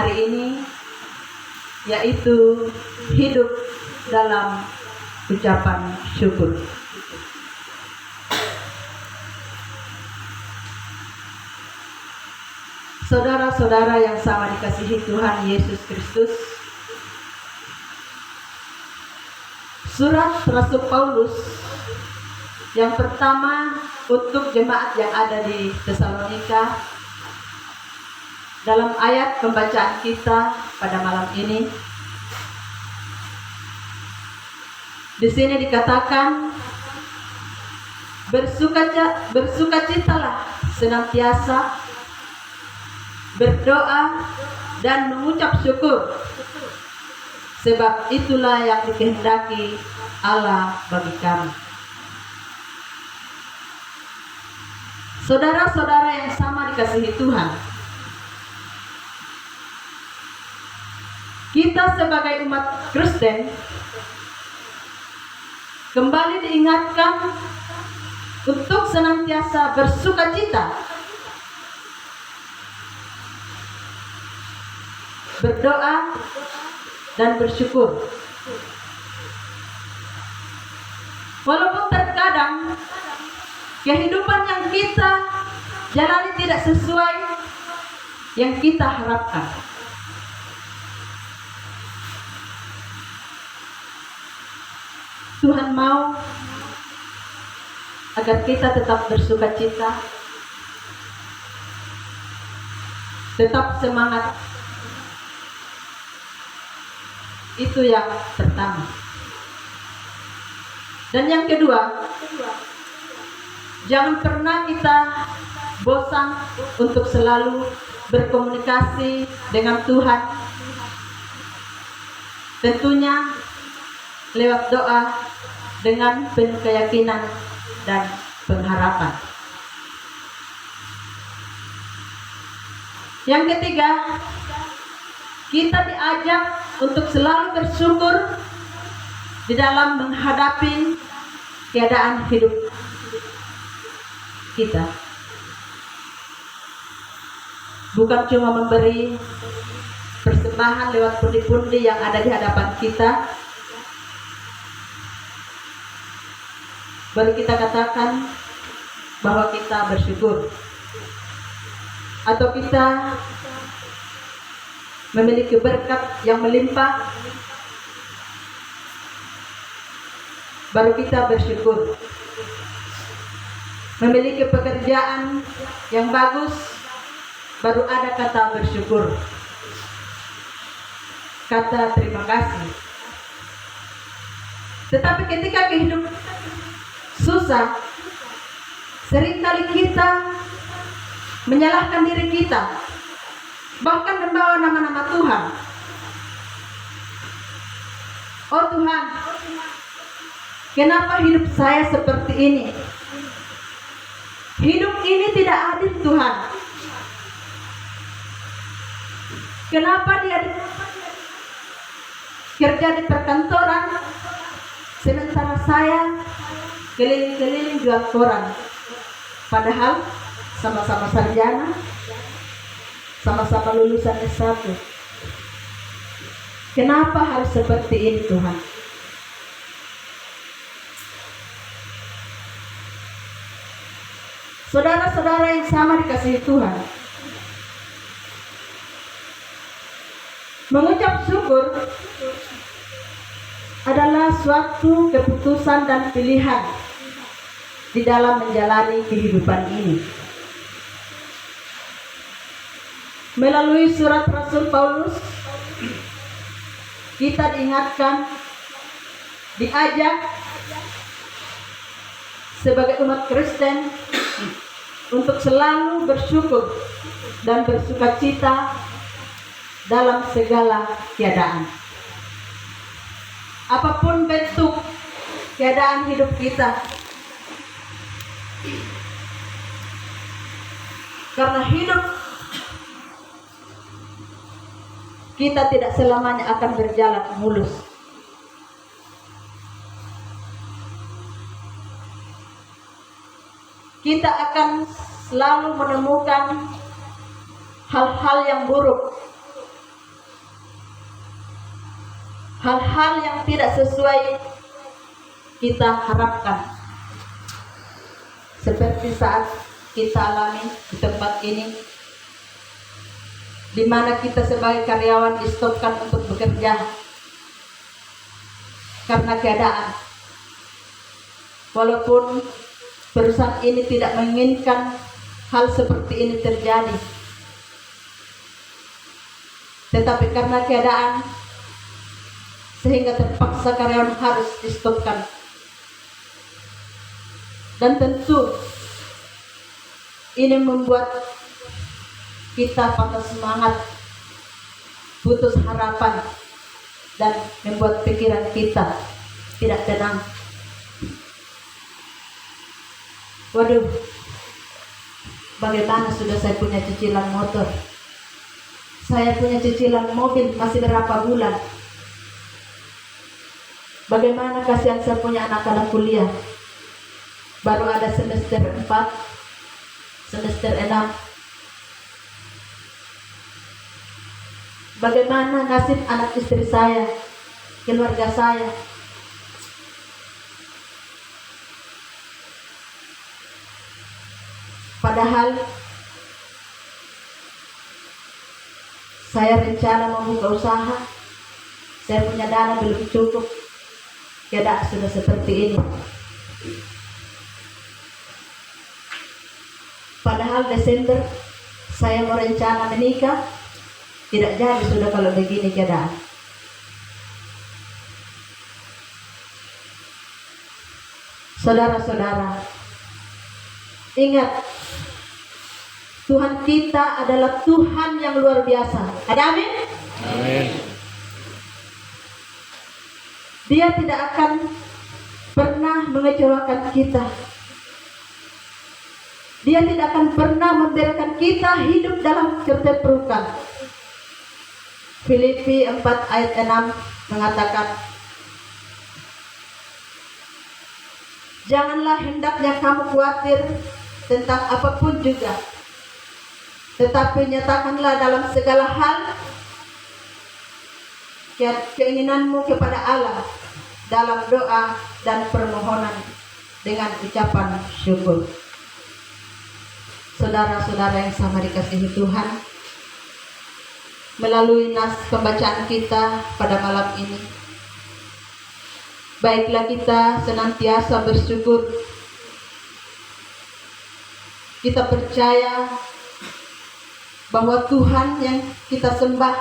hari ini, yaitu hidup dalam ucapan syukur. Saudara-saudara yang sama dikasihi Tuhan Yesus Kristus, surat Rasul Paulus yang pertama untuk jemaat yang ada di Tesalonika, dalam ayat pembacaan kita pada malam ini, di sini dikatakan, bersukacitalah senantiasa, berdoa dan mengucap syukur, sebab itulah yang dikehendaki Allah bagi kami. Saudara-saudara yang sama dikasihi Tuhan, kita sebagai umat Kristen kembali diingatkan untuk senantiasa bersukacita, berdoa dan bersyukur. Walaupun terkadang kehidupan yang kita jalani tidak sesuai yang kita harapkan, Tuhan mau agar kita tetap bersukacita, tetap semangat. Itu yang pertama. Dan yang kedua, jangan pernah kita bosan untuk selalu berkomunikasi dengan Tuhan. Tentunya lewat doa dengan penuh keyakinan dan pengharapan. Yang ketiga, kita diajak untuk selalu bersyukur di dalam menghadapi keadaan hidup kita. Bukan cuma memberi persembahan lewat pundi-pundi yang ada di hadapan kita, baru kita katakan bahwa kita bersyukur, atau kita memiliki berkat yang melimpah, baru kita bersyukur. Memiliki pekerjaan yang bagus, baru ada kata bersyukur, kata terima kasih. Tetapi ketika hidup susah, seringkali kita menyalahkan diri kita, bahkan membawa nama-nama Tuhan. Oh Tuhan, kenapa hidup saya seperti ini? Hidup ini tidak adil Tuhan. Kenapa dia kerja di perkantoran, sementara saya keliling-keliling jual koran, padahal sama-sama sarjana, sama-sama lulusan S1. Kenapa harus seperti ini Tuhan? Saudara-saudara yang sama dikasihi Tuhan, mengucap syukur adalah suatu keputusan dan pilihan di dalam menjalani kehidupan ini. Melalui surat Rasul Paulus, kita diingatkan, diajak sebagai umat Kristen untuk selalu bersyukur dan bersukacita dalam segala keadaan. Apapun bentuk keadaan hidup kita, karena hidup kita tidak selamanya akan berjalan mulus. Kita akan selalu menemukan hal-hal yang buruk hal-hal yang tidak sesuai kita harapkan, seperti saat kita alami di tempat ini, di mana kita sebagai karyawan di-stopkan untuk bekerja karena keadaan. Walaupun perusahaan ini tidak menginginkan hal seperti ini terjadi, tetapi karena keadaan sehingga terpaksa karyawan harus di-stopkan. Dan tentu ini membuat kita patah semangat, putus harapan, dan membuat pikiran kita tidak tenang. Waduh, bagaimana sudah saya punya cicilan motor, saya punya cicilan mobil, masih berapa bulan? Bagaimana kasihan saya punya anak-anak kuliah, baru ada semester 4, semester 6. Bagaimana nasib anak istri saya, keluarga saya? Padahal saya rencana membuka usaha, saya punya dana belum cukup, keadaan sudah seperti ini. Padahal Desember saya mau rencana menikah, tidak jadi sudah kalau begini keadaan. Saudara-saudara, ingat, Tuhan kita adalah Tuhan yang luar biasa. Ada amin? Amin. Dia tidak akan pernah mengecewakan kita. Dia tidak akan pernah membiarkan kita hidup dalam keterpurukan. Filipi 4 ayat 6 mengatakan, janganlah hendaknya kamu khawatir tentang apapun juga, tetapi nyatakanlah dalam segala hal keinginanmu kepada Allah dalam doa dan permohonan dengan ucapan syukur. Saudara-saudara yang sama dikasihi Tuhan, melalui nas pembacaan kita pada malam ini, baiklah kita senantiasa bersyukur. Kita percaya bahwa Tuhan yang kita sembah,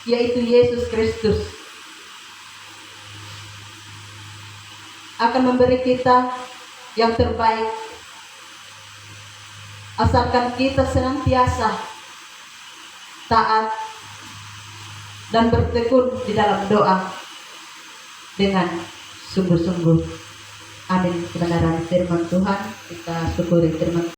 yaitu Yesus Kristus, akan memberi kita yang terbaik, asalkan kita senantiasa taat dan bertekun di dalam doa dengan sungguh-sungguh. Amin. Kebenaran firman Tuhan kita syukuri. Firman